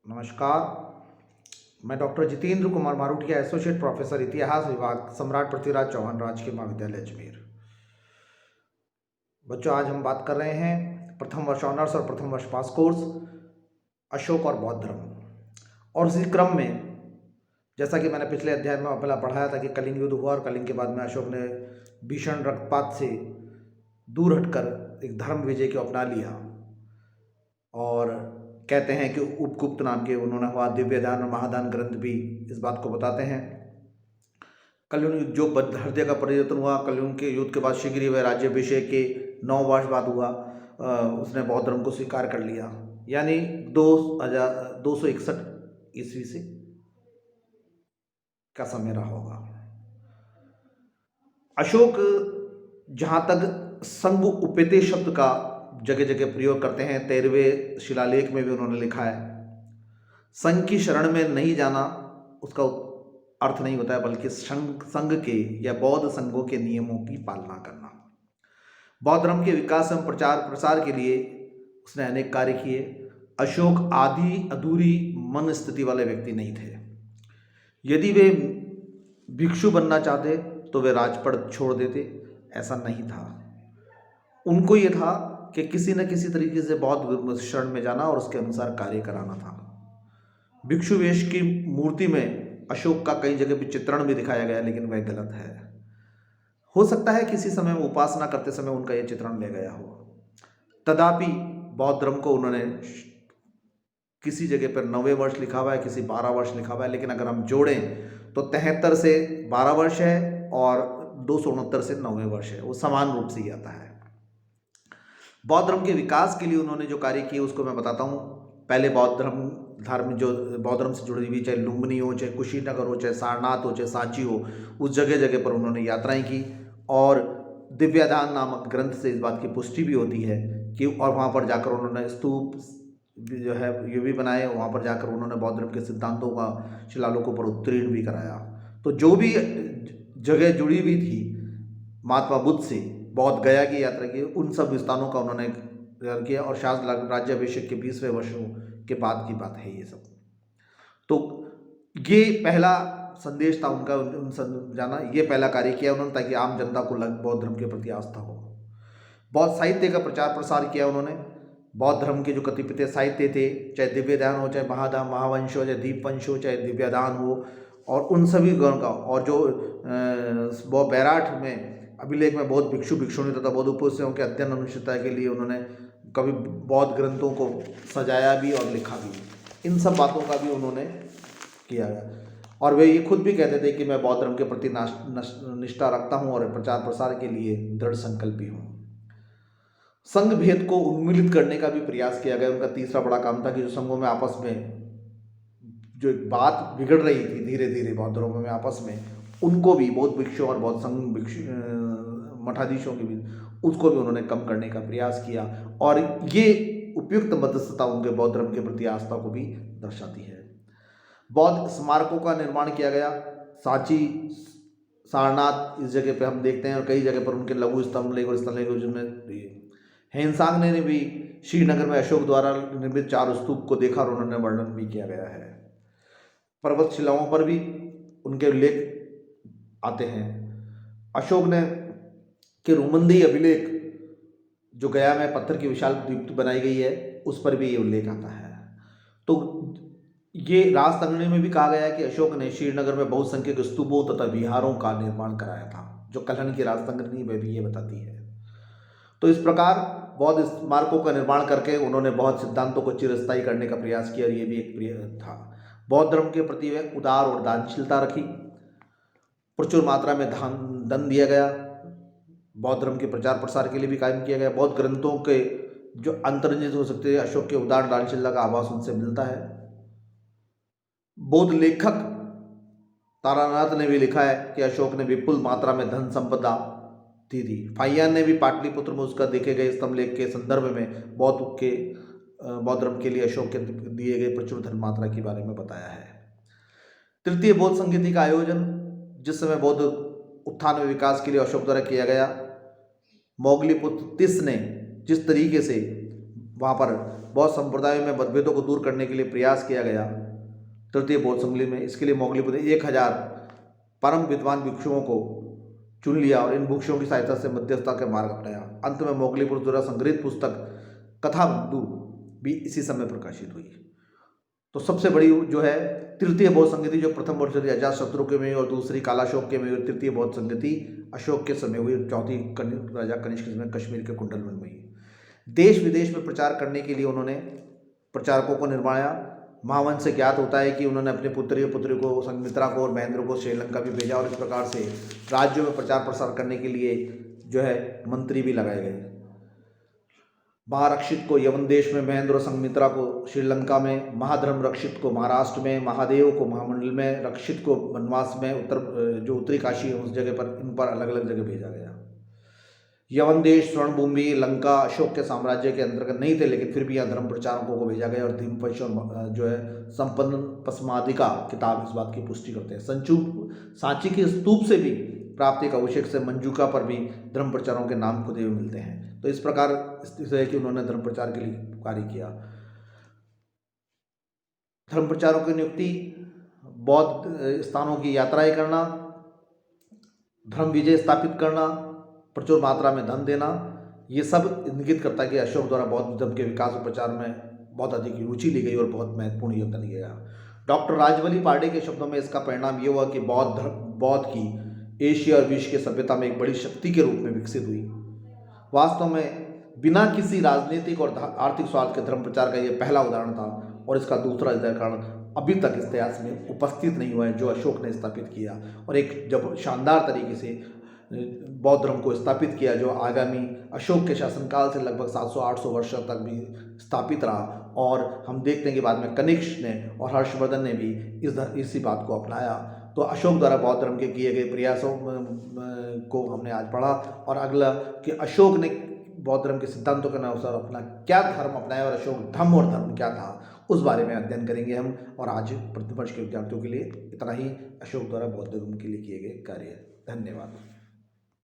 नमस्कार। मैं doctor Jitendra Kumar Marutiya, associate professor इतिहास विभाग, सम्राट पृथ्वीराज चौहान राजकीय महाविद्यालय अजमेर। बच्चों, आज हम बात कर रहे हैं प्रथम वर्ष ऑनर्स और प्रथम वर्ष पास कोर्स अशोक और बौद्ध धर्म। और इसी क्रम में जैसा कि मैंने पिछले अध्याय में पहला पढ़ाया था कि कलिंग युद्ध हुआ और कलिंग के बाद में अशोक ने भीषण रक्तपात से दूर हटकर एक धर्म विजय को अपना लिया और कहते हैं कि उपगुप्त नाम के उन्होंने हुआ। दिव्यदान और महादान ग्रंथ भी इस बात को बताते हैं। कलिंग युद्ध जो हृदय का परिवर्तन हुआ, कलिंग के युद्ध के बाद शीघ्र ही वह राज्याभिषेक के 9 वर्ष बाद हुआ। उसने बौद्ध धर्म को स्वीकार कर लिया, यानी 261 ईस्वी से का समय रहा होगा। अशोक जहाँ तक संग उपेते शब्द का जगह जगह प्रयोग करते हैं, 13वें शिलालेख में भी उन्होंने लिखा है, संघ की शरण में नहीं जाना उसका अर्थ नहीं होता है, बल्कि संघ के या बौद्ध संघों के नियमों की पालना करना। बौद्ध धर्म के विकास एवं प्रचार प्रसार के लिए उसने अनेक कार्य किए। अशोक आधी अधूरी मन स्थिति वाले व्यक्ति नहीं थे। यदि वे भिक्षु बनना चाहते तो वे राजपद छोड़ देते, ऐसा नहीं था। उनको ये था कि किसी न किसी तरीके से बौद्ध शरण में जाना और उसके अनुसार कार्य कराना था। भिक्षु वेश की मूर्ति में अशोक का कई जगह भी चित्रण भी दिखाया गया, लेकिन वह गलत है। हो सकता है किसी समय उपासना करते समय उनका यह चित्रण ले गया हो। तथापि बौद्ध धर्म को उन्होंने किसी जगह पर 90 वर्ष लिखा हुआ है, किसी 12 वर्ष लिखा हुआ है, लेकिन अगर हम जोड़ें तो 73 से 12 वर्ष है और 269 से 90 वर्ष है, वो समान रूप से ही आता है। बौद्ध धर्म के विकास के लिए उन्होंने जो कार्य किए उसको मैं बताता हूँ। पहले बौद्ध धर्म जो बौद्ध धर्म से जुड़ी हुई, चाहे लुम्बिनी हो, चाहे कुशीनगर हो, चाहे सारनाथ हो, चाहे सांची हो, उस जगह जगह पर उन्होंने यात्राएं की। और दिव्यदान नामक ग्रंथ से इस बात की पुष्टि भी होती है कि और वहाँ पर जाकर उन्होंने स्तूप जो है ये भी बनाए। वहाँ पर जाकर उन्होंने बौद्ध धर्म के सिद्धांतों का शिलालेखों पर उत्तीर्ण भी कराया। तो जो भी जगह जुड़ी हुई थी महात्मा बुद्ध से, बौद्ध गया की यात्रा की, उन सब स्थानों का उन्होंने किया। और शायद राज्याभिषेक के 20वें वर्षों के बाद की बात है ये सब। तो ये पहला संदेश था उनका, जाना, ये पहला कार्य किया उन्होंने ताकि आम जनता को बौद्ध धर्म के प्रति आस्था हो। बौद्ध साहित्य का प्रचार प्रसार किया उन्होंने। बौद्ध धर्म के जो कतिपय साहित्य थे, चाहे दिव्यदान हो, चाहे महावंश हो, चाहे दीपवंश हो, चाहे दिव्यदान हो, और उन सभी ग्रंथों का, और जो बैराठ में अभिलेख में बौद्ध भिक्षु भिक्षुणी तथा बौद्ध उपासकों के अध्ययन अनुष्ठिता के लिए उन्होंने कभी बौद्ध ग्रंथों को सजाया भी और लिखा भी। इन सब बातों का भी उन्होंने किया है। और वे ये खुद भी कहते थे कि मैं बौद्ध धर्म के प्रति निष्ठा रखता हूँ और प्रचार प्रसार के लिए दृढ़ संकल्पी हूँ। संघ भेद को उन्मूलित करने का भी प्रयास किया गया। उनका तीसरा बड़ा काम था कि जो संघों में आपस में जो एक बात बिगड़ रही थी धीरे धीरे बौद्ध धर्मों में आपस में, उनको भी बौद्ध भिक्षु और बौद्ध संघ मठाधीशों के बीच, उसको भी उन्होंने कम करने का प्रयास किया। और ये उपयुक्त मध्यस्थता उनके बौद्ध धर्म के प्रति आस्था को भी दर्शाती है। बौद्ध स्मारकों का निर्माण किया गया। सांची, सारनाथ, इस जगह पे हम देखते हैं, और कई जगह पर उनके लघु स्तंभलेख और स्तंभलेख जिनमें हेनसांग ने भी श्रीनगर में अशोक द्वारा निर्मित 4 स्तूप को देखा और उन्होंने वर्णन भी किया गया है। पर्वत शिलाओं पर भी उनके उल्लेख आते हैं। अशोक ने कि रूमंदी अभिलेख जो गया में पत्थर की विशाल दीप्ति बनाई गई है, उस पर भी ये उल्लेख आता है। तो ये राजतंगनी में भी कहा गया है कि अशोक ने श्रीनगर में बहुसंख्यक स्तूपों तथा विहारों का निर्माण कराया था। जो कल्हण की राजतंगनी में भी ये बताती है। तो इस प्रकार बौद्ध स्मारकों का निर्माण करके उन्होंने बहुत सिद्धांतों को चिरस्थायी करने का प्रयास किया, और ये भी एक प्रयास था। बौद्ध धर्म के प्रति वे उदार और दानशीलता रखी। प्रचुर मात्रा में धन दिया गया। बौद्ध धर्म के प्रचार प्रसार के लिए भी कायम किया गया। बौद्ध ग्रंथों के जो अंतर्निहित हो सकते हैं, अशोक के उदार दानशीलता का आभास उनसे मिलता है। बौद्ध लेखक तारानाथ ने भी लिखा है कि अशोक ने विपुल मात्रा में धन संपदा दी थी। फाहियान ने भी पाटलिपुत्र में उसका देखे गए स्तंभलेख के संदर्भ में बौद्ध धर्म के लिए अशोक के दिए गए प्रचुर धन मात्रा के बारे में बताया है। तृतीय बौद्ध संगीति का आयोजन जिस समय बौद्ध उत्थान में विकास के लिए अशोक द्वारा किया गया, मोगलीपुत्र तिस ने जिस तरीके से वहाँ पर बौद्ध संप्रदायों में मतभेदों को दूर करने के लिए प्रयास किया गया तृतीय बौद्ध संगली में। इसके लिए मौगलीपुत्र 1000 परम विद्वान भिक्षुओं को चुन लिया और इन भिक्षुओं की सहायता से मध्यस्थता के मार्ग अपनाया। अंत में मौगलीपुत्र द्वारा संग्रहित पुस्तक कथा बंधु भी इसी समय प्रकाशित हुई। तो सबसे बड़ी जो है तृतीय बौद्ध संगति जो प्रथम वर्ष अजातशत्रु के में और दूसरी कालाशोक के में हुई, तृतीय बौद्ध संगति अशोक के समय हुई, चौथी राजा कनिष्क के समय कश्मीर के कुंडलवन में हुई। देश विदेश में प्रचार करने के लिए उन्होंने प्रचारकों को निर्माया। महावंश से ज्ञात होता है कि उन्होंने अपने पुत्री और पुत्री को संघमित्रा को और महेंद्र को श्रीलंका भी भेजा और इस प्रकार से राज्यों में प्रचार प्रसार करने के लिए जो है मंत्री भी लगाए गए। महारक्षित को यवन देश में, महेंद्र और संघमित्रा को श्रीलंका में, महाधर्म रक्षित को महाराष्ट्र में, महादेव को महामंडल में, रक्षित को वनवास में, उत्तरी काशी है उस जगह पर, इन पर अलग अलग जगह भेजा गया। यवन देश स्वर्णभूमि लंका अशोक के साम्राज्य के अंतर्गत नहीं थे, लेकिन फिर भी यहाँ धर्म प्रचारकों को भेजा गया और धीमपश जो है संपन्न पस्मादिका किताब इस बात की पुष्टि करते हैं। सांची के स्तूप से भी प्राप्त एक अभिषेक से मंजूका पर भी धर्म प्रचारों के नाम खुदे हुए मिलते हैं। तो इस प्रकार है कि उन्होंने धर्म प्रचार के लिए कार्य किया। धर्म प्रचारों की नियुक्ति, बौद्ध स्थानों की यात्राएं करना, धर्म विजय स्थापित करना, प्रचुर मात्रा में धन देना, ये सब इंगित करता है कि अशोक द्वारा बौद्ध धर्म के विकास और प्रचार में बहुत अधिक रुचि ली गई और बहुत महत्वपूर्ण योगदान दिया गया। डॉक्टर राजबली पांडे के शब्दों में इसका परिणाम ये हुआ कि बौद्ध की एशिया और विश्व की सभ्यता में एक बड़ी शक्ति के रूप में विकसित हुई। वास्तव में बिना किसी राजनीतिक और आर्थिक स्वार्थ के धर्म प्रचार का ये पहला उदाहरण था और इसका दूसरा उदाहरण अभी तक इतिहास में उपस्थित नहीं हुआ है जो अशोक ने स्थापित किया और एक जब शानदार तरीके से बौद्ध धर्म को स्थापित किया जो आगामी अशोक के शासनकाल से लगभग 700-800 वर्षों तक भी स्थापित रहा। और हम देखते हैं कि बाद में कनिष्क ने और हर्षवर्धन ने भी इसी बात को अपनाया। तो अशोक द्वारा बौद्ध धर्म के किए गए प्रयासों को हमने आज पढ़ा और अगला कि अशोक ने बौद्ध धर्म के सिद्धांतों के अनुसार अपना क्या धर्म अपनाया और अशोक धम्म और धर्म क्या था उस बारे में अध्ययन करेंगे हम। और आज प्रतिवर्ष के विद्यार्थियों के लिए इतना ही अशोक द्वारा बौद्ध धर्म के लिए किए गए कार्य। धन्यवाद।